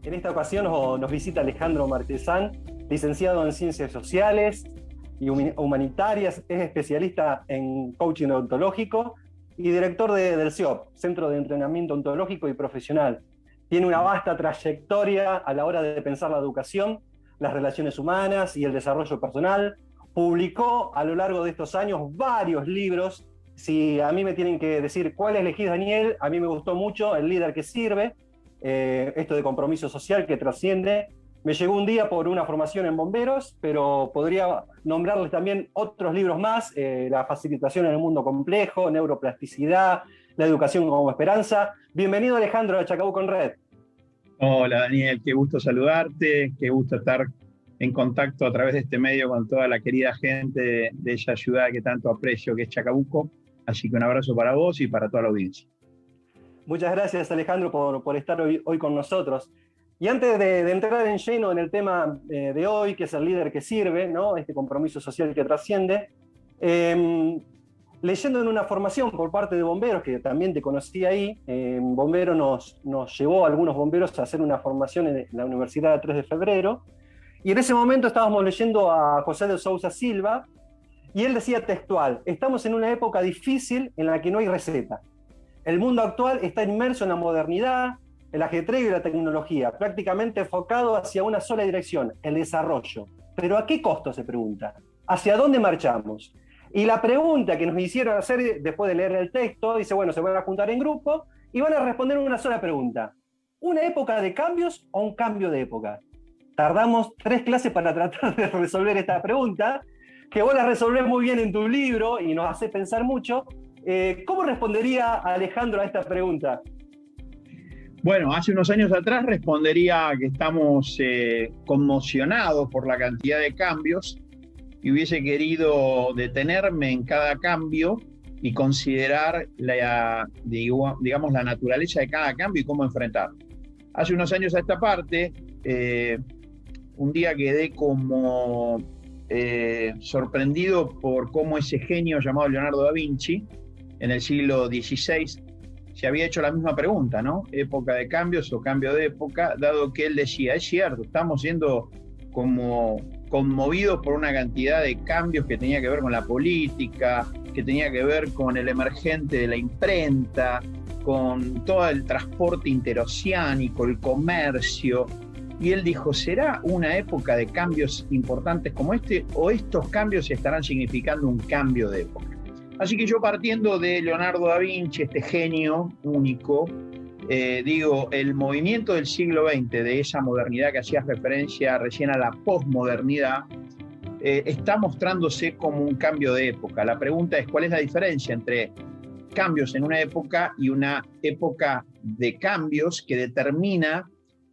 En esta ocasión nos visita Alejandro Marchesán, licenciado en Ciencias Sociales y Humanitarias, es especialista en coaching ontológico y director del CEOP, Centro de Entrenamiento Ontológico y Profesional. Tiene una vasta trayectoria a la hora de pensar la educación, las relaciones humanas y el desarrollo personal. Publicó a lo largo de estos años varios libros. Si a mí me tienen que decir cuál elegís, Daniel, a mí me gustó mucho El líder que sirve, esto de compromiso social que trasciende. Me llegó un día por una formación en bomberos, pero podría nombrarles también otros libros más, La facilitación en el mundo complejo, Neuroplasticidad, La educación como esperanza. Bienvenido, Alejandro, a Chacabuco en Red. Hola Daniel, qué gusto saludarte, qué gusto estar en contacto a través de este medio con toda la querida gente de esa ciudad que tanto aprecio, que es Chacabuco. Así que un abrazo para vos y para toda la audiencia. Muchas gracias, Alejandro, por estar hoy con nosotros. Y antes de entrar en lleno en el tema de hoy, que es el líder que sirve, ¿no? Este compromiso social que trasciende, leyendo en una formación por parte de bomberos, que también te conocí ahí, Bombero nos llevó a algunos bomberos a hacer una formación en la Universidad de 3 de Febrero, y en ese momento estábamos leyendo a José de Sousa Silva, y él decía textual: estamos en una época difícil en la que no hay receta. El mundo actual está inmerso en la modernidad, el ajetreo y la tecnología, prácticamente enfocado hacia una sola dirección, el desarrollo. ¿Pero a qué costo?, se pregunta. ¿Hacia dónde marchamos? Y la pregunta que nos hicieron hacer después de leer el texto, dice, bueno, se van a juntar en grupo y van a responder una sola pregunta: ¿una época de cambios o un cambio de época? Tardamos 3 clases para tratar de resolver esta pregunta, que vos la resolvés muy bien en tu libro y nos hace pensar mucho. ¿Cómo respondería Alejandro a esta pregunta? Bueno, hace unos años atrás respondería que estamos conmocionados por la cantidad de cambios y hubiese querido detenerme en cada cambio y considerar digamos, la naturaleza de cada cambio y cómo enfrentarlo. Hace unos años a esta parte, un día quedé como sorprendido por cómo ese genio llamado Leonardo da Vinci, en el siglo XVI, se había hecho la misma pregunta, ¿no? ¿Época de cambios o cambio de época? Dado que él decía, es cierto, estamos siendo como conmovidos por una cantidad de cambios que tenía que ver con la política, que tenía que ver con el emergente de la imprenta, con todo el transporte interoceánico, el comercio. Y él dijo, ¿será una época de cambios importantes como este o estos cambios estarán significando un cambio de época? Así que yo, partiendo de Leonardo da Vinci, este genio único, digo, el movimiento del siglo XX, de esa modernidad que hacías referencia recién a la posmodernidad, está mostrándose como un cambio de época. La pregunta es, ¿cuál es la diferencia entre cambios en una época y una época de cambios que determina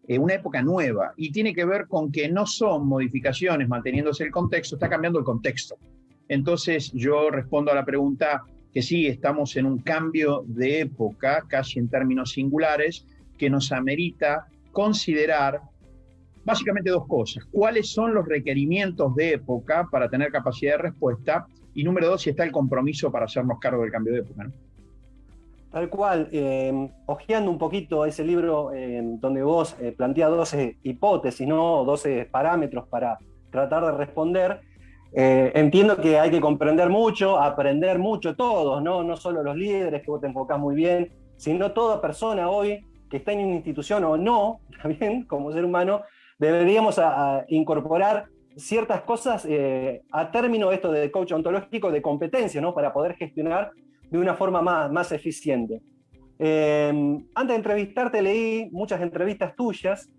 una época nueva? Y tiene que ver con que no son modificaciones manteniéndose el contexto, está cambiando el contexto. Entonces yo respondo a la pregunta que sí, estamos en un cambio de época, casi en términos singulares, que nos amerita considerar básicamente 2 cosas. ¿Cuáles son los requerimientos de época para tener capacidad de respuesta? Y número 2, si está el compromiso para hacernos cargo del cambio de época, ¿no? Tal cual, hojeando un poquito ese libro donde vos planteás 12 hipótesis, ¿no? 12 parámetros para tratar de responder. Entiendo que hay que comprender mucho, aprender mucho todos, ¿no? No solo los líderes, que vos te enfocás muy bien, sino toda persona hoy que está en una institución o no, también como ser humano, deberíamos incorporar ciertas cosas a término de esto de coach ontológico de competencia, ¿no? Para poder gestionar de una forma más eficiente. Antes de entrevistarte leí muchas entrevistas tuyas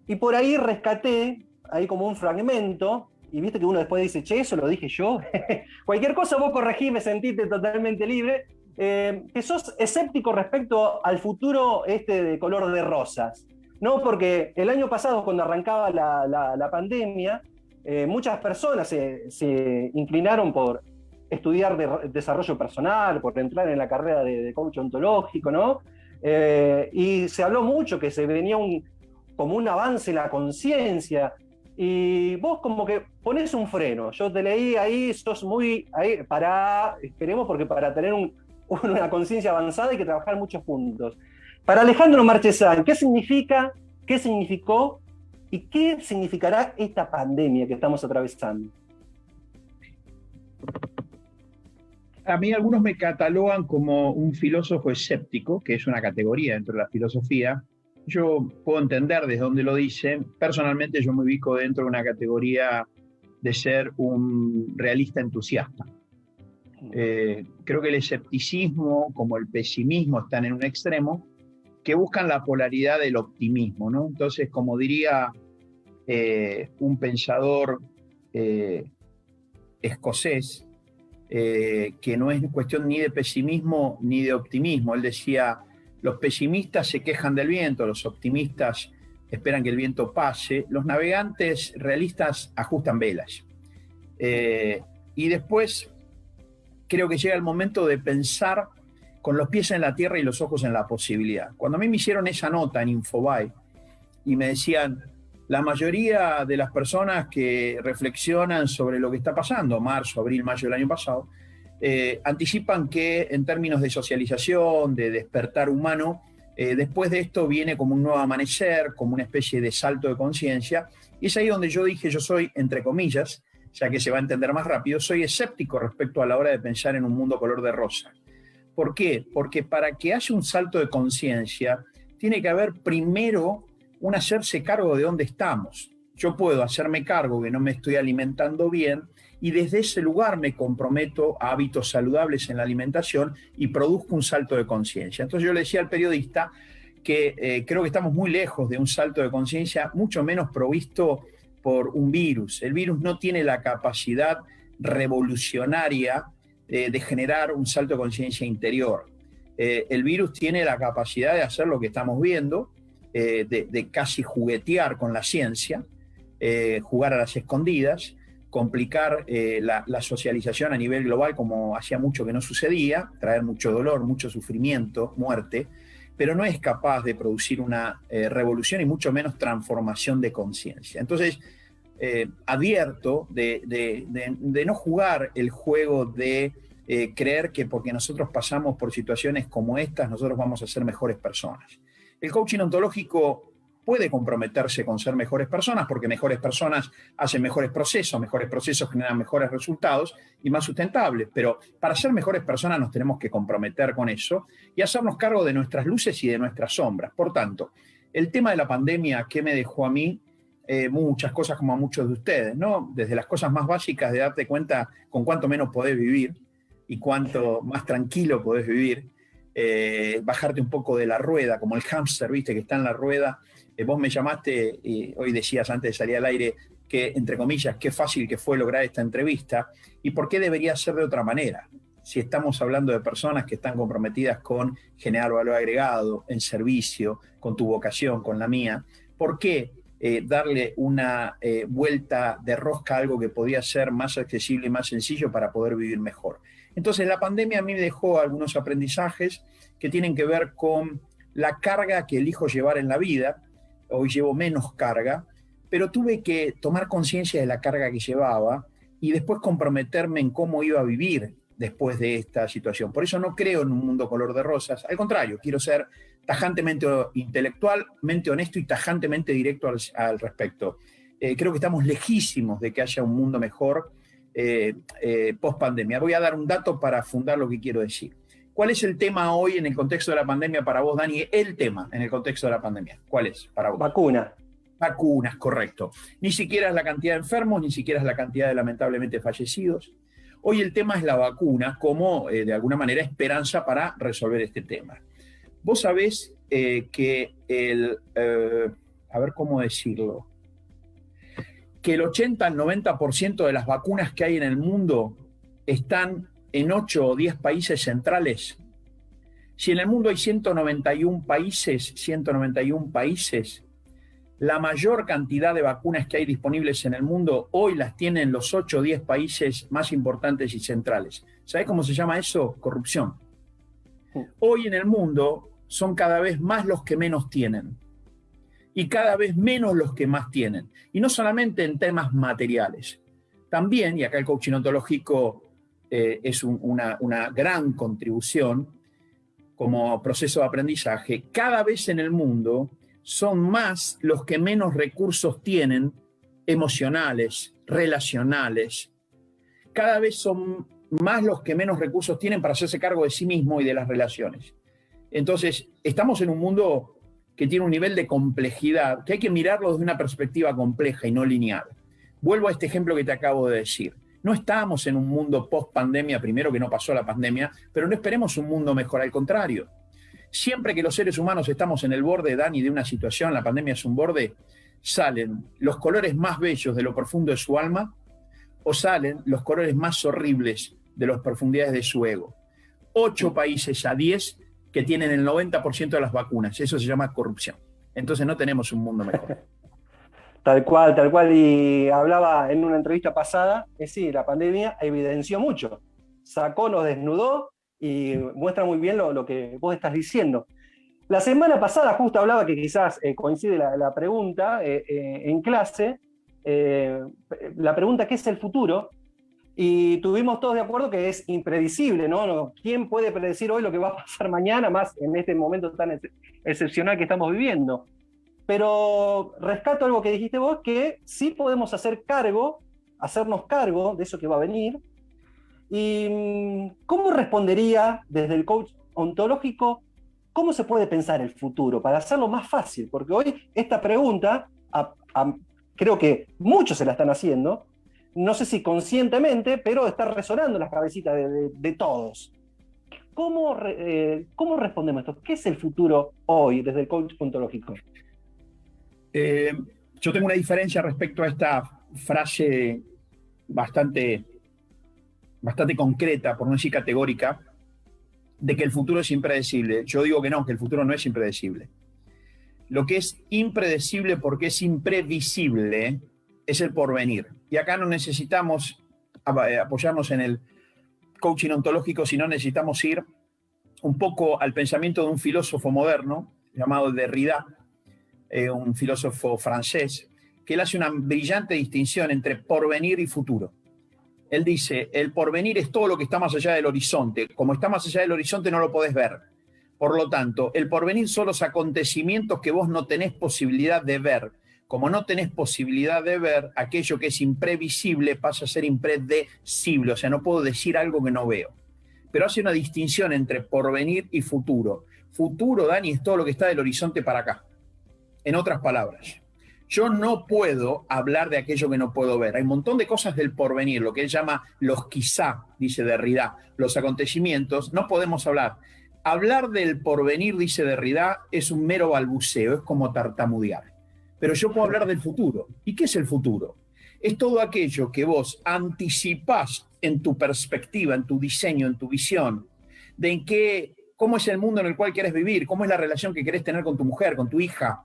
y por ahí rescaté ahí como un fragmento. Y viste que uno después dice, che, eso lo dije yo. Cualquier cosa vos corregime, sentite totalmente libre. Que sos escéptico respecto al futuro de color de rosas, ¿no? Porque el año pasado, cuando arrancaba la pandemia, muchas personas se inclinaron por estudiar desarrollo personal, por entrar en la carrera de coach ontológico, ¿no? Y se habló mucho que se venía como un avance en la conciencia. Y vos como que ponés un freno. Yo te leí ahí, sos muy... Ahí, esperemos, porque para tener una conciencia avanzada hay que trabajar muchos puntos. Para Alejandro Marchesán, ¿qué significa qué significó y qué significará esta pandemia que estamos atravesando. A mí algunos me catalogan como un filósofo escéptico, que es una categoría dentro de la filosofía. Yo puedo entender desde dónde lo dicen. Personalmente yo me ubico dentro de una categoría de ser un realista entusiasta. Creo que el escepticismo como el pesimismo están en un extremo, que buscan la polaridad del optimismo, ¿no? Entonces, como diría un pensador escocés, que no es cuestión ni de pesimismo ni de optimismo. Él decía, los pesimistas se quejan del viento, los optimistas esperan que el viento pase, los navegantes realistas ajustan velas. Y después creo que llega el momento de pensar con los pies en la tierra y los ojos en la posibilidad. Cuando a mí me hicieron esa nota en Infobae y me decían, la mayoría de las personas que reflexionan sobre lo que está pasando, marzo, abril, mayo del año pasado, anticipan que en términos de socialización, de despertar humano, después de esto viene como un nuevo amanecer, como una especie de salto de conciencia, y es ahí donde yo dije, yo soy, entre comillas, ya que se va a entender más rápido, soy escéptico respecto a la hora de pensar en un mundo color de rosa. ¿Por qué? Porque para que haya un salto de conciencia, tiene que haber primero un hacerse cargo de dónde estamos. Yo puedo hacerme cargo que no me estoy alimentando bien y desde ese lugar me comprometo a hábitos saludables en la alimentación y produzco un salto de conciencia. Entonces yo le decía al periodista que creo que estamos muy lejos de un salto de conciencia, mucho menos provisto por un virus. El virus no tiene la capacidad revolucionaria de generar un salto de conciencia interior. El virus tiene la capacidad de hacer lo que estamos viendo, de casi juguetear con la ciencia, jugar a las escondidas, complicar la socialización a nivel global como hacía mucho que no sucedía, traer mucho dolor, mucho sufrimiento, muerte, pero no es capaz de producir una revolución y mucho menos transformación de conciencia. Entonces, advierto de no jugar el juego de creer que porque nosotros pasamos por situaciones como estas, nosotros vamos a ser mejores personas. El coaching ontológico puede comprometerse con ser mejores personas porque mejores personas hacen mejores procesos generan mejores resultados y más sustentables, pero para ser mejores personas nos tenemos que comprometer con eso y hacernos cargo de nuestras luces y de nuestras sombras. Por tanto, el tema de la pandemia, ¿qué me dejó a mí? Muchas cosas como a muchos de ustedes, ¿no? Desde las cosas más básicas de darte cuenta con cuánto menos podés vivir y cuánto más tranquilo podés vivir, bajarte un poco de la rueda, como el hámster, viste, que está en la rueda. Vos me llamaste y hoy decías antes de salir al aire que, entre comillas, qué fácil que fue lograr esta entrevista y por qué debería ser de otra manera. Si estamos hablando de personas que están comprometidas con generar valor agregado, en servicio, con tu vocación, con la mía, ¿por qué darle una vuelta de rosca a algo que podía ser más accesible y más sencillo para poder vivir mejor? Entonces, la pandemia a mí me dejó algunos aprendizajes que tienen que ver con la carga que elijo llevar en la vida. Hoy llevo menos carga, pero tuve que tomar conciencia de la carga que llevaba y después comprometerme en cómo iba a vivir después de esta situación. Por eso no creo en un mundo color de rosas. Al contrario, quiero ser tajantemente intelectualmente honesto y tajantemente directo al respecto. Creo que estamos lejísimos de que haya un mundo mejor post pandemia. Voy a dar un dato para fundar lo que quiero decir. ¿Cuál es el tema hoy en el contexto de la pandemia para vos, Dani? El tema en el contexto de la pandemia. ¿Cuál es para vos? Vacuna. Vacunas, correcto. Ni siquiera es la cantidad de enfermos, ni siquiera es la cantidad de lamentablemente fallecidos. Hoy el tema es la vacuna como, de alguna manera, esperanza para resolver este tema. Vos sabés que a ver cómo decirlo, que el 80 al 90% de las vacunas que hay en el mundo están en 8 o 10 países centrales. Si en el mundo hay 191 países, la mayor cantidad de vacunas que hay disponibles en el mundo hoy las tienen los 8 o 10 países más importantes y centrales. ¿Sabés cómo se llama eso? Corrupción. Hoy en el mundo son cada vez más los que menos tienen y cada vez menos los que más tienen. Y no solamente en temas materiales. También, y acá el coaching ontológico es una gran contribución como proceso de aprendizaje, cada vez en el mundo son más los que menos recursos tienen emocionales, relacionales. Cada vez son más los que menos recursos tienen para hacerse cargo de sí mismo y de las relaciones. Entonces, estamos en un mundo que tiene un nivel de complejidad que hay que mirarlo desde una perspectiva compleja y no lineal. Vuelvo a este ejemplo que te acabo de decir. No estamos en un mundo post-pandemia, primero que no pasó la pandemia, pero no esperemos un mundo mejor, al contrario. Siempre que los seres humanos estamos en el borde, Dani, de una situación, la pandemia es un borde, salen los colores más bellos de lo profundo de su alma o salen los colores más horribles de las profundidades de su ego. 8 países a 10 que tienen el 90% de las vacunas. Eso se llama corrupción. Entonces no tenemos un mundo mejor. Tal cual, tal cual. Y hablaba en una entrevista pasada, sí, la pandemia evidenció mucho. Sacó, nos desnudó y muestra muy bien lo que vos estás diciendo. La semana pasada justo hablaba, que quizás coincide la pregunta en clase, la pregunta ¿qué es el futuro? Y tuvimos todos de acuerdo que es impredecible, ¿no? ¿Quién puede predecir hoy lo que va a pasar mañana, más en este momento tan excepcional que estamos viviendo? Pero rescato algo que dijiste vos, que sí podemos hacernos cargo de eso que va a venir. ¿Y cómo respondería desde el coach ontológico? ¿Cómo se puede pensar el futuro para hacerlo más fácil? Porque hoy esta pregunta, creo que muchos se la están haciendo, no sé si conscientemente, pero está resonando en las cabecitas de todos. ¿Cómo respondemos esto? ¿Qué es el futuro hoy desde el coach ontológico? Yo tengo una diferencia respecto a esta frase bastante concreta, por no decir categórica, de que el futuro es impredecible. Yo digo que no, que el futuro no es impredecible. Lo que es impredecible porque es imprevisible es el porvenir. Y acá no necesitamos apoyarnos en el coaching ontológico, sino necesitamos ir un poco al pensamiento de un filósofo moderno llamado Derrida, un filósofo francés, que él hace una brillante distinción entre porvenir y futuro. Él dice, el porvenir es todo lo que está más allá del horizonte. Como está más allá del horizonte no lo podés ver. Por lo tanto, el porvenir son los acontecimientos que vos no tenés posibilidad de ver. Como no tenés posibilidad de ver, aquello que es imprevisible pasa a ser impredecible. O sea, no puedo decir algo que no veo. Pero hace una distinción entre porvenir y futuro. Futuro, Dani, es todo lo que está del horizonte para acá. En otras palabras, yo no puedo hablar de aquello que no puedo ver. Hay un montón de cosas del porvenir, lo que él llama los quizá, dice Derrida, los acontecimientos, no podemos hablar. Hablar del porvenir, dice Derrida, es un mero balbuceo, es como tartamudear. Pero yo puedo hablar del futuro. ¿Y qué es el futuro? Es todo aquello que vos anticipás en tu perspectiva, en tu diseño, en tu visión, de cómo es el mundo en el cual querés vivir, cómo es la relación que querés tener con tu mujer, con tu hija,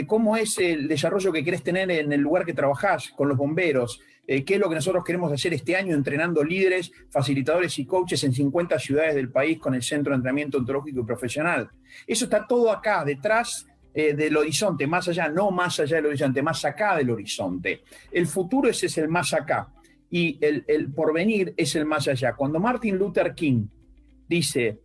cómo es el desarrollo que querés tener en el lugar que trabajás, con los bomberos, qué es lo que nosotros queremos hacer este año entrenando líderes, facilitadores y coaches en 50 ciudades del país con el Centro de Entrenamiento Ontológico y Profesional. Eso está todo acá, detrás del horizonte, más allá, no más allá del horizonte, más acá del horizonte. El futuro ese es el más acá y el porvenir es el más allá. Cuando Martin Luther King dice: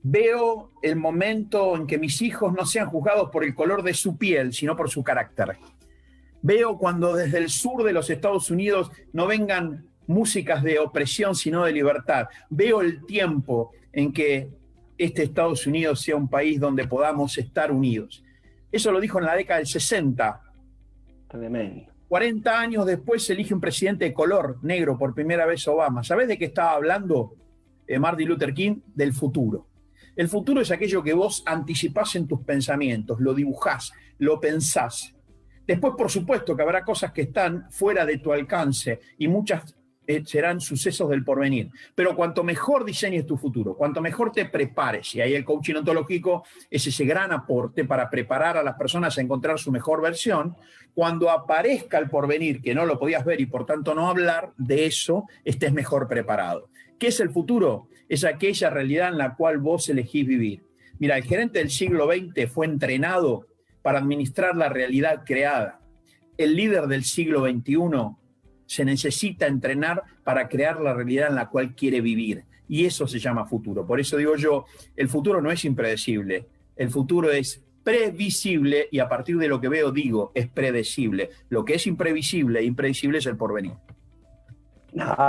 veo el momento en que mis hijos no sean juzgados por el color de su piel, sino por su carácter. Veo cuando desde el sur de los Estados Unidos no vengan músicas de opresión, sino de libertad. Veo el tiempo en que este Estados Unidos sea un país donde podamos estar unidos. Eso lo dijo en la década del 60. Tremendo. 40 años después se elige un presidente de color, negro, por primera vez Obama. ¿Sabés de qué estaba hablando Martin Luther King? Del futuro. El futuro es aquello que vos anticipás en tus pensamientos, lo dibujás, lo pensás. Después, por supuesto, que habrá cosas que están fuera de tu alcance y muchas serán sucesos del porvenir. Pero cuanto mejor diseñes tu futuro, cuanto mejor te prepares, y ahí el coaching ontológico es ese gran aporte para preparar a las personas a encontrar su mejor versión, cuando aparezca el porvenir que no lo podías ver y por tanto no hablar de eso, estés mejor preparado. ¿Qué es el futuro? Es aquella realidad en la cual vos elegís vivir. Mira, el gerente del siglo XX fue entrenado para administrar la realidad creada. El líder del siglo XXI se necesita entrenar para crear la realidad en la cual quiere vivir. Y eso se llama futuro. Por eso digo yo, el futuro no es impredecible. El futuro es previsible, y a partir de lo que veo digo, es predecible. Lo que es imprevisible e impredecible es el porvenir.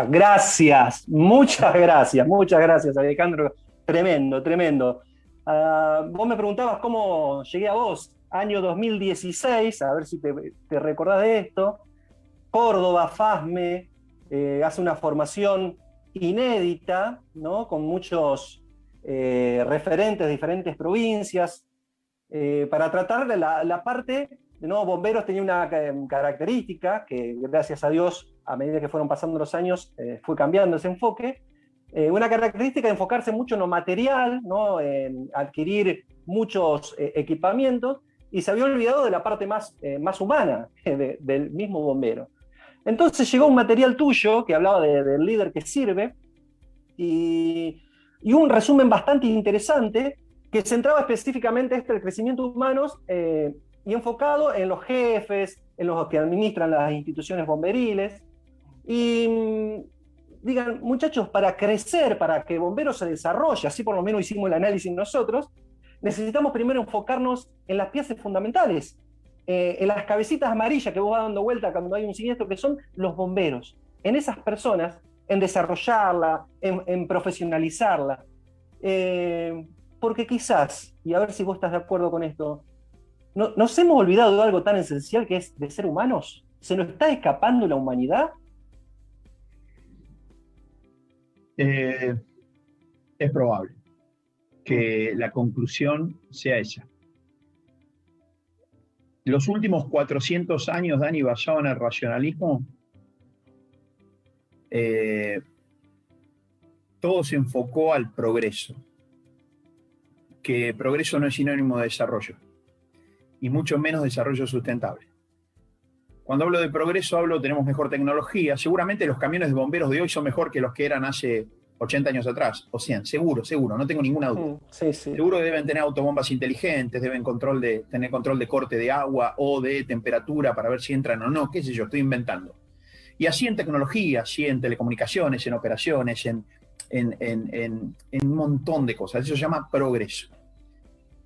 Gracias, muchas gracias, Alejandro. Tremendo, tremendo. Vos me preguntabas cómo llegué a vos, año 2016, a ver si te recordás de esto. Córdoba, FASME, hace una formación inédita, ¿no? Con muchos referentes de diferentes provincias, para tratar de la parte, ¿no? Bomberos tenía una característica que, gracias a Dios, a medida que fueron pasando los años, fue cambiando ese enfoque. Una característica de enfocarse mucho en lo material, ¿no? En adquirir muchos equipamientos, y se había olvidado de la parte más humana del mismo bombero. Entonces llegó un material tuyo que hablaba del líder que sirve, y un resumen bastante interesante que centraba específicamente el crecimiento humano, y enfocado en los jefes, en los que administran las instituciones bomberiles. Y digan, muchachos, para crecer, para que Bomberos se desarrolle, así por lo menos hicimos el análisis nosotros, necesitamos primero enfocarnos en las piezas fundamentales, en las cabecitas amarillas que vos vas dando vuelta cuando hay un siniestro, que son los bomberos. En esas personas, en desarrollarla, en profesionalizarla. Porque quizás, y a ver si vos estás de acuerdo con esto, nos hemos olvidado de algo tan esencial que es de ser humanos. ¿Se nos está escapando la humanidad? Es probable que la conclusión sea esa. Los últimos 400 años, Dani, basados en el racionalismo, todo se enfocó al progreso, que progreso no es sinónimo de desarrollo, y mucho menos desarrollo sustentable. Cuando hablo de progreso, tenemos mejor tecnología. Seguramente los camiones de bomberos de hoy son mejor que los que eran hace 80 años atrás, o 100, seguro, no tengo ninguna duda. Sí, sí. Seguro que deben tener autobombas inteligentes, deben tener control de corte de agua o de temperatura para ver si entran o no, qué sé yo, estoy inventando. Y así en tecnología, así en telecomunicaciones, en operaciones, en un montón de cosas. Eso se llama progreso.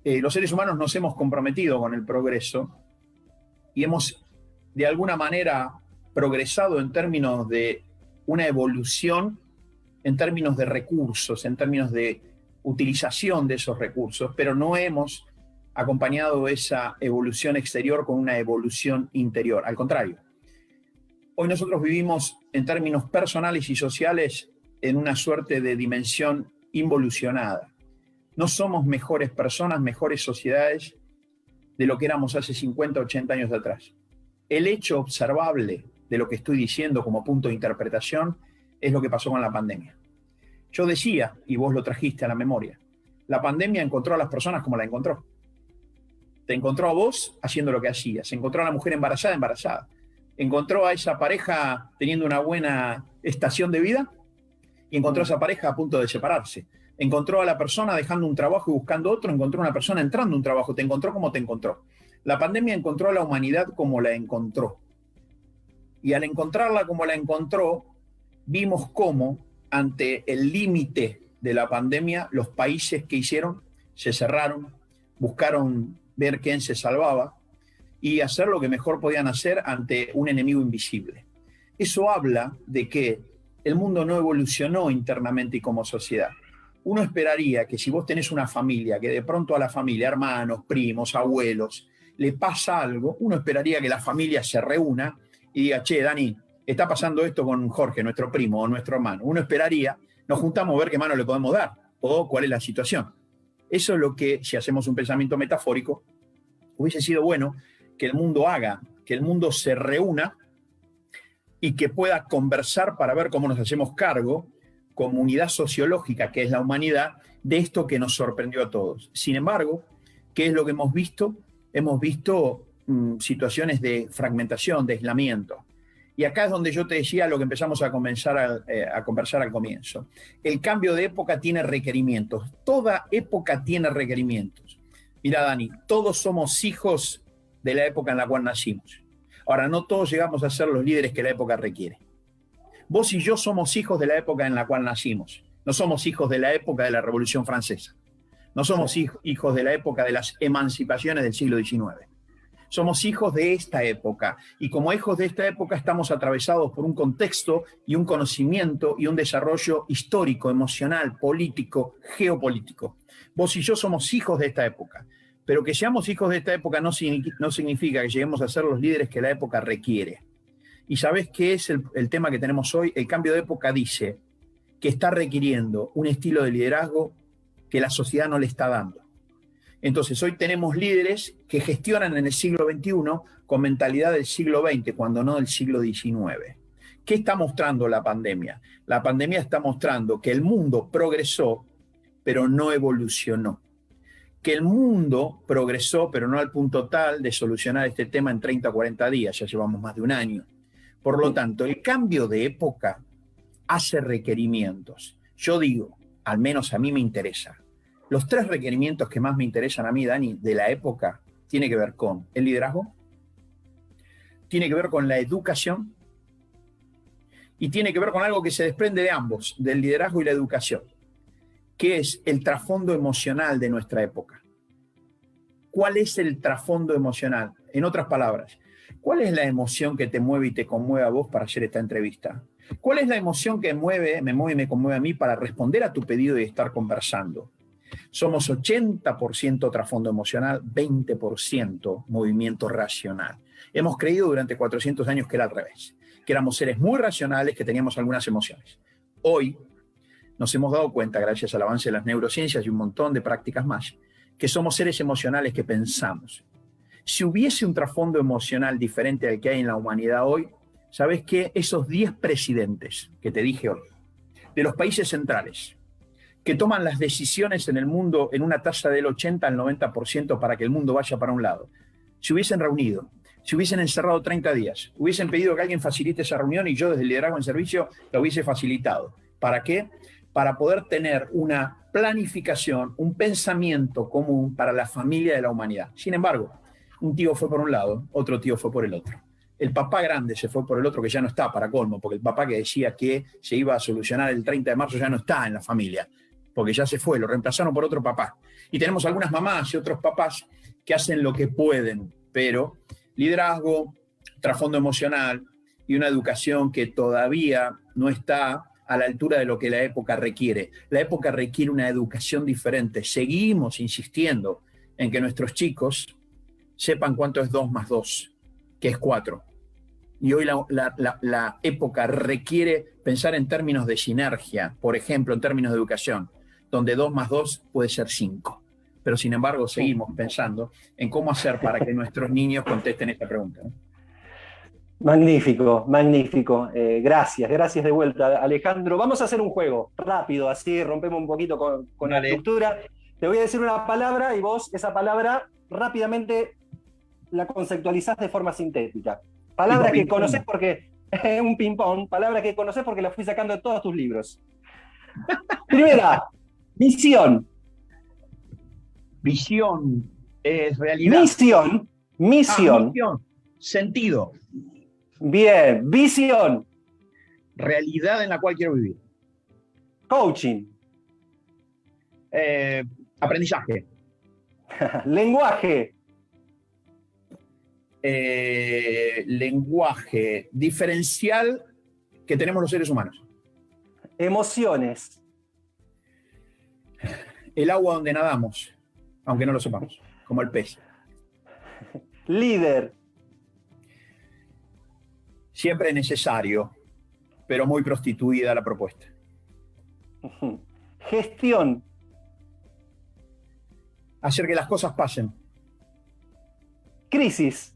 Los seres humanos nos hemos comprometido con el progreso y hemos, de alguna manera, progresado en términos de una evolución, en términos de recursos, en términos de utilización de esos recursos, pero no hemos acompañado esa evolución exterior con una evolución interior. Al contrario, hoy nosotros vivimos en términos personales y sociales en una suerte de dimensión involucionada. No somos mejores personas, mejores sociedades de lo que éramos hace 50, 80 años atrás. El hecho observable de lo que estoy diciendo como punto de interpretación es lo que pasó con la pandemia. Yo decía, y vos lo trajiste a la memoria, la pandemia encontró a las personas como la encontró. Te encontró a vos haciendo lo que hacías, encontró a la mujer embarazada, encontró a esa pareja teniendo una buena estación de vida y encontró a esa pareja a punto de separarse. Encontró a la persona dejando un trabajo y buscando otro, encontró a una persona entrando a un trabajo, te encontró como te encontró. La pandemia encontró a la humanidad como la encontró. Y al encontrarla como la encontró, vimos cómo, ante el límite de la pandemia, los países que hicieron se cerraron, buscaron ver quién se salvaba y hacer lo que mejor podían hacer ante un enemigo invisible. Eso habla de que el mundo no evolucionó internamente y como sociedad. Uno esperaría que si vos tenés una familia, que de pronto a la familia, hermanos, primos, abuelos, le pasa algo, uno esperaría que la familia se reúna y diga, che, Dani, está pasando esto con Jorge, nuestro primo o nuestro hermano. Uno esperaría, nos juntamos a ver qué mano le podemos dar o cuál es la situación. Eso es lo que, si hacemos un pensamiento metafórico, hubiese sido bueno que el mundo haga, que el mundo se reúna y que pueda conversar para ver cómo nos hacemos cargo, como unidad sociológica, que es la humanidad, de esto que nos sorprendió a todos. Sin embargo, ¿qué es lo que hemos visto? Hemos visto situaciones de fragmentación, de aislamiento. Y acá es donde yo te decía lo que empezamos a conversar al comienzo. El cambio de época tiene requerimientos. Toda época tiene requerimientos. Mira, Dani, todos somos hijos de la época en la cual nacimos. Ahora, no todos llegamos a ser los líderes que la época requiere. Vos y yo somos hijos de la época en la cual nacimos. No somos hijos de la época de la Revolución Francesa. No somos Sí. hijos de la época de las emancipaciones del siglo XIX. Somos hijos de esta época. Y como hijos de esta época estamos atravesados por un contexto y un conocimiento y un desarrollo histórico, emocional, político, geopolítico. Vos y yo somos hijos de esta época. Pero que seamos hijos de esta época no significa que lleguemos a ser los líderes que la época requiere. ¿Y sabés qué es el tema que tenemos hoy? El cambio de época dice que está requiriendo un estilo de liderazgo que la sociedad no le está dando. Entonces, hoy tenemos líderes que gestionan en el siglo XXI con mentalidad del siglo XX, cuando no del siglo XIX. ¿Qué está mostrando la pandemia? La pandemia está mostrando que el mundo progresó, pero no evolucionó. Que el mundo progresó, pero no al punto tal de solucionar este tema en 30 o 40 días, ya llevamos más de un año. Por lo tanto, el cambio de época hace requerimientos. Yo digo, al menos a mí me interesa. Los 3 requerimientos que más me interesan a mí, Dani, de la época, tiene que ver con el liderazgo, tiene que ver con la educación y tiene que ver con algo que se desprende de ambos, del liderazgo y la educación, que es el trasfondo emocional de nuestra época. ¿Cuál es el trasfondo emocional? En otras palabras, ¿cuál es la emoción que te mueve y te conmueve a vos para hacer esta entrevista? ¿Cuál es la emoción que me mueve y me conmueve a mí para responder a tu pedido y estar conversando? Somos 80% trasfondo emocional, 20% movimiento racional. Hemos creído durante 400 años que era al revés, que éramos seres muy racionales, que teníamos algunas emociones. Hoy nos hemos dado cuenta, gracias al avance de las neurociencias y un montón de prácticas más, que somos seres emocionales que pensamos. Si hubiese un trasfondo emocional diferente al que hay en la humanidad hoy, ¿sabes qué? Esos 10 presidentes que te dije hoy, de los países centrales, que toman las decisiones en el mundo en una tasa del 80 al 90% para que el mundo vaya para un lado, se hubiesen reunido, se hubiesen encerrado 30 días, hubiesen pedido que alguien facilite esa reunión y yo desde el liderazgo en servicio la hubiese facilitado. ¿Para qué? Para poder tener una planificación, un pensamiento común para la familia de la humanidad. Sin embargo, un tío fue por un lado, otro tío fue por el otro. El papá grande se fue por el otro, que ya no está, para colmo, porque el papá que decía que se iba a solucionar el 30 de marzo ya no está en la familia, porque ya se fue, lo reemplazaron por otro papá. Y tenemos algunas mamás y otros papás que hacen lo que pueden, pero liderazgo, trasfondo emocional y una educación que todavía no está a la altura de lo que la época requiere. La época requiere una educación diferente. Seguimos insistiendo en que nuestros chicos sepan cuánto es 2 más 2, que es 4. Y hoy la época requiere pensar en términos de sinergia, por ejemplo, en términos de educación, donde 2 más 2 puede ser 5. Pero sin embargo, seguimos pensando en cómo hacer para que nuestros niños contesten esta pregunta, ¿no? Magnífico, magnífico. Gracias de vuelta, Alejandro. Vamos a hacer un juego rápido, así rompemos un poquito con la estructura. Te voy a decir una palabra y vos esa palabra rápidamente la conceptualizás de forma sintética. Palabras que conocés porque un ping-pong, palabras que conocés porque las fui sacando de todos tus libros. Primera, visión. Visión es realidad. Misión. Misión. Sentido. Bien, visión. Realidad en la cual quiero vivir. Coaching. Aprendizaje. Lenguaje. Lenguaje diferencial que tenemos los seres humanos. Emociones. El agua donde nadamos, aunque no lo sepamos, como el pez. Líder. Siempre necesario, pero muy prostituida la propuesta. Gestión. Hacer que las cosas pasen. Crisis.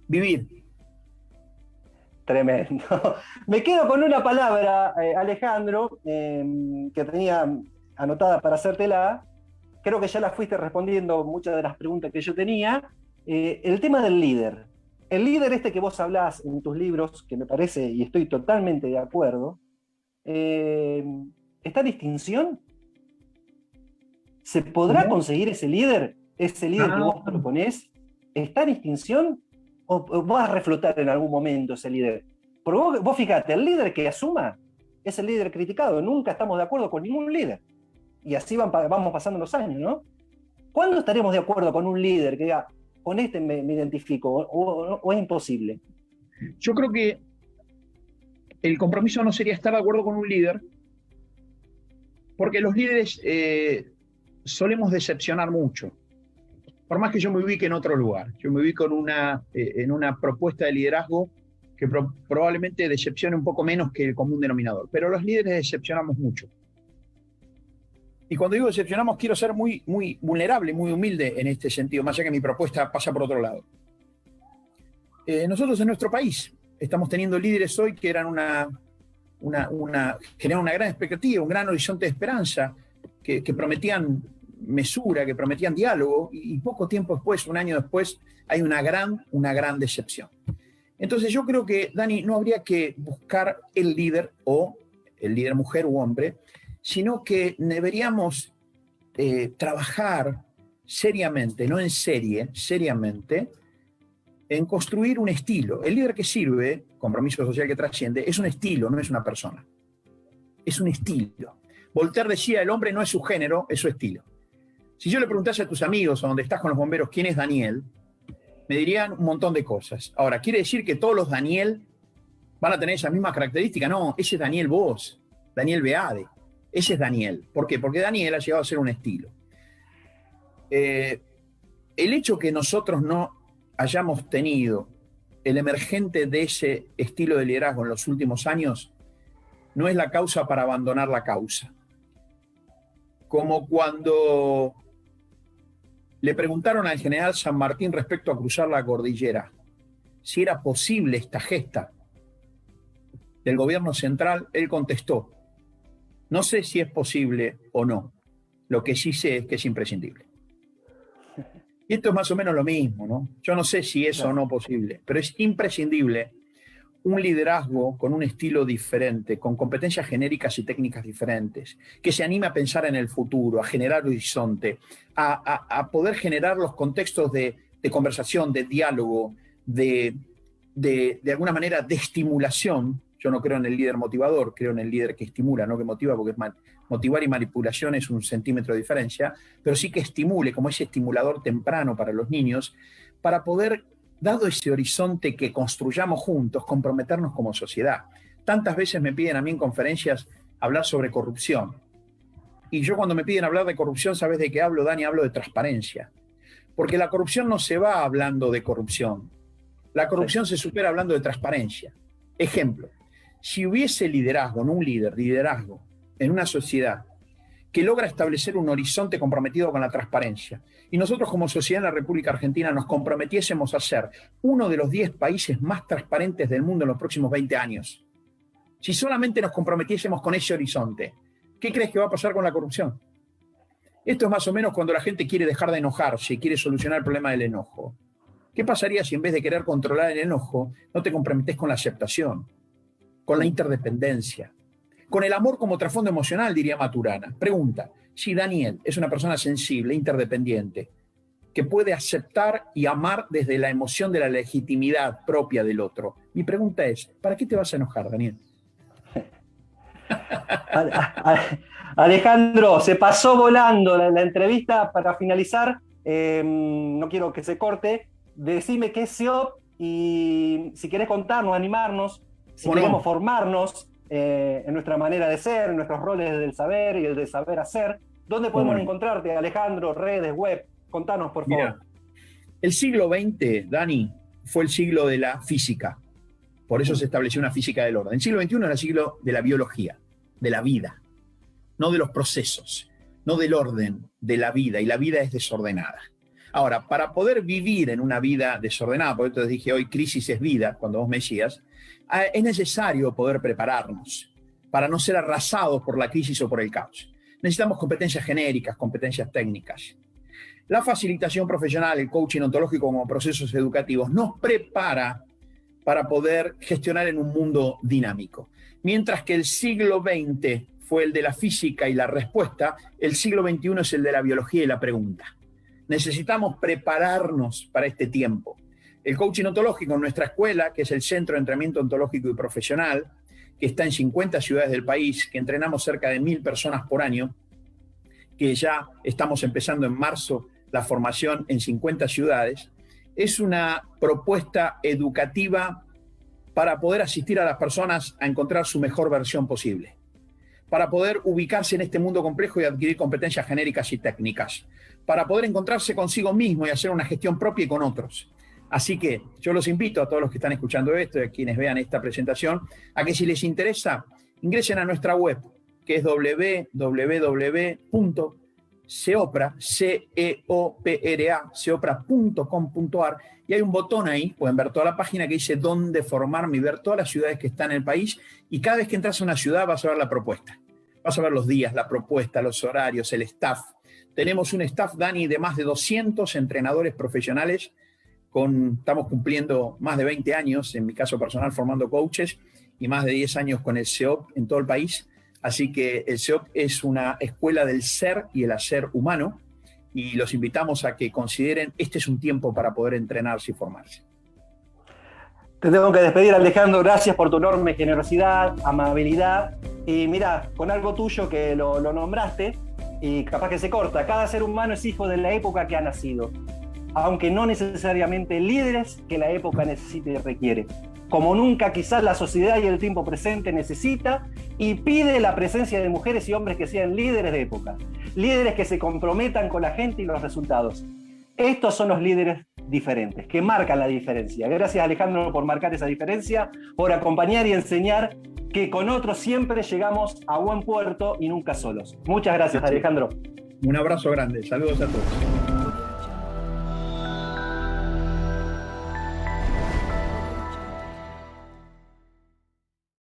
Vivir. Tremendo. Me quedo con una palabra, Alejandro, que tenía anotada para hacértela. Creo que ya la fuiste respondiendo muchas de las preguntas que yo tenía. El tema del líder. El líder este que vos hablás en tus libros, que me parece, y estoy totalmente de acuerdo, ¿está en extinción? ¿Se podrá conseguir ese líder? ¿Ese líder que vos proponés? ¿Está en extinción? ¿O va a reflotar en algún momento ese líder? Porque vos fíjate, el líder que asuma es el líder criticado. Nunca estamos de acuerdo con ningún líder. y así vamos pasando los años, ¿no? ¿Cuándo estaremos de acuerdo con un líder que diga, con este me identifico, o es imposible? Yo creo que el compromiso no sería estar de acuerdo con un líder, porque los líderes solemos decepcionar mucho. Por más que yo me ubique en otro lugar, yo me ubico en una propuesta de liderazgo que probablemente decepcione un poco menos que el común denominador, pero los líderes decepcionamos mucho. Y cuando digo decepcionamos, quiero ser muy, muy vulnerable, muy humilde en este sentido, más allá que mi propuesta pasa por otro lado. Nosotros en nuestro país estamos teniendo líderes hoy que eran generaron una gran expectativa, un gran horizonte de esperanza, que prometían mesura, que prometían diálogo, y poco tiempo después, un año después, hay una gran decepción. Entonces yo creo que, Dani, no habría que buscar el líder, o el líder mujer u hombre, sino que deberíamos trabajar seriamente, no en serie, seriamente, en construir un estilo. El líder que sirve, compromiso social que trasciende, es un estilo, no es una persona. Es un estilo. Voltaire decía, el hombre no es su género, es su estilo. Si yo le preguntase a tus amigos o donde estás con los bomberos quién es Daniel, me dirían un montón de cosas. Ahora, ¿quiere decir que todos los Daniel van a tener esas mismas características? No, ese es Daniel Vos, Daniel Beade. Ese es Daniel. ¿Por qué? Porque Daniel ha llegado a ser un estilo. El hecho que nosotros no hayamos tenido el emergente de ese estilo de liderazgo en los últimos años no es la causa para abandonar la causa. Como cuando le preguntaron al general San Martín respecto a cruzar la cordillera si era posible esta gesta del gobierno central, él contestó, no sé si es posible o no, lo que sí sé es que es imprescindible. Y esto es más o menos lo mismo, ¿no? Yo no sé si es o no posible, pero es imprescindible un liderazgo con un estilo diferente, con competencias genéricas y técnicas diferentes, que se anime a pensar en el futuro, a generar horizonte, a poder generar los contextos de conversación, de diálogo, de alguna manera de estimulación. Yo no creo en el líder motivador, creo en el líder que estimula, no que motiva, porque motivar y manipulación es un centímetro de diferencia, pero sí que estimule, como ese estimulador temprano para los niños, para poder, dado ese horizonte que construyamos juntos, comprometernos como sociedad. Tantas veces me piden a mí en conferencias hablar sobre corrupción. Y yo cuando me piden hablar de corrupción, ¿sabes de qué hablo, Dani? Hablo de transparencia. Porque la corrupción no se va hablando de corrupción. La corrupción se supera hablando de transparencia. Ejemplo, si hubiese liderazgo, no un líder, liderazgo en una sociedad que logra establecer un horizonte comprometido con la transparencia, y nosotros como sociedad en la República Argentina nos comprometiésemos a ser uno de los 10 países más transparentes del mundo en los próximos 20 años, si solamente nos comprometiésemos con ese horizonte, ¿qué crees que va a pasar con la corrupción? Esto es más o menos cuando la gente quiere dejar de enojarse y quiere solucionar el problema del enojo. ¿Qué pasaría si en vez de querer controlar el enojo, no te comprometés con la aceptación, con la interdependencia, con el amor como trasfondo emocional, diría Maturana? Pregunta, si Daniel es una persona sensible, interdependiente, que puede aceptar y amar desde la emoción de la legitimidad propia del otro, mi pregunta es, ¿para qué te vas a enojar, Daniel? Alejandro, se pasó volando la entrevista. Para finalizar, no quiero que se corte, decime qué es SEOP y si querés contarnos, animarnos, si queremos formarnos en nuestra manera de ser, en nuestros roles del saber y el de saber hacer. ¿Dónde podemos encontrarte, Alejandro? Redes, web, contanos, por favor. Mira, el siglo XX, Dani, fue el siglo de la física. Por eso se estableció una física del orden. El siglo XXI era el siglo de la biología, de la vida, no de los procesos, no del orden de la vida, y la vida es desordenada. Ahora, para poder vivir en una vida desordenada, por eso te dije hoy, crisis es vida, cuando vos me decías, es necesario poder prepararnos para no ser arrasados por la crisis o por el caos. Necesitamos competencias genéricas, competencias técnicas. La facilitación profesional, el coaching ontológico como procesos educativos nos prepara para poder gestionar en un mundo dinámico. Mientras que el siglo XX fue el de la física y la respuesta, el siglo XXI es el de la biología y la pregunta. Necesitamos prepararnos para este tiempo. El coaching ontológico en nuestra escuela, que es el Centro de Entrenamiento Ontológico y Profesional, que está en 50 ciudades del país, que entrenamos cerca de 1000 personas por año, que ya estamos empezando en marzo la formación en 50 ciudades, es una propuesta educativa para poder asistir a las personas a encontrar su mejor versión posible, para poder ubicarse en este mundo complejo y adquirir competencias genéricas y técnicas, para poder encontrarse consigo mismo y hacer una gestión propia y con otros. Así que yo los invito a todos los que están escuchando esto y a quienes vean esta presentación, a que si les interesa, ingresen a nuestra web, que es www.ceopra.com.ar, y hay un botón ahí, pueden ver toda la página que dice dónde formarme y ver todas las ciudades que están en el país, y cada vez que entras a una ciudad vas a ver la propuesta, vas a ver los días, la propuesta, los horarios, el staff. Tenemos un staff, Dani, de más de 200 entrenadores profesionales, estamos cumpliendo más de 20 años, en mi caso personal, formando coaches, y más de 10 años con el CEOP en todo el país. Así que el CEOP es una escuela del ser y el hacer humano, y los invitamos a que consideren este es un tiempo para poder entrenarse y formarse. Te tengo que despedir, Alejandro. Gracias por tu enorme generosidad, amabilidad. Y mira, con algo tuyo que lo nombraste, y capaz que se corta, cada ser humano es hijo de la época que ha nacido, aunque no necesariamente líderes que la época necesite y requiere. Como nunca, quizás la sociedad y el tiempo presente necesita y pide la presencia de mujeres y hombres que sean líderes de época, líderes que se comprometan con la gente y los resultados. Estos son los líderes diferentes, que marcan la diferencia. Gracias, Alejandro, por marcar esa diferencia, por acompañar y enseñar que con otros siempre llegamos a buen puerto y nunca solos. Muchas gracias, Alejandro. Un abrazo grande. Saludos a todos.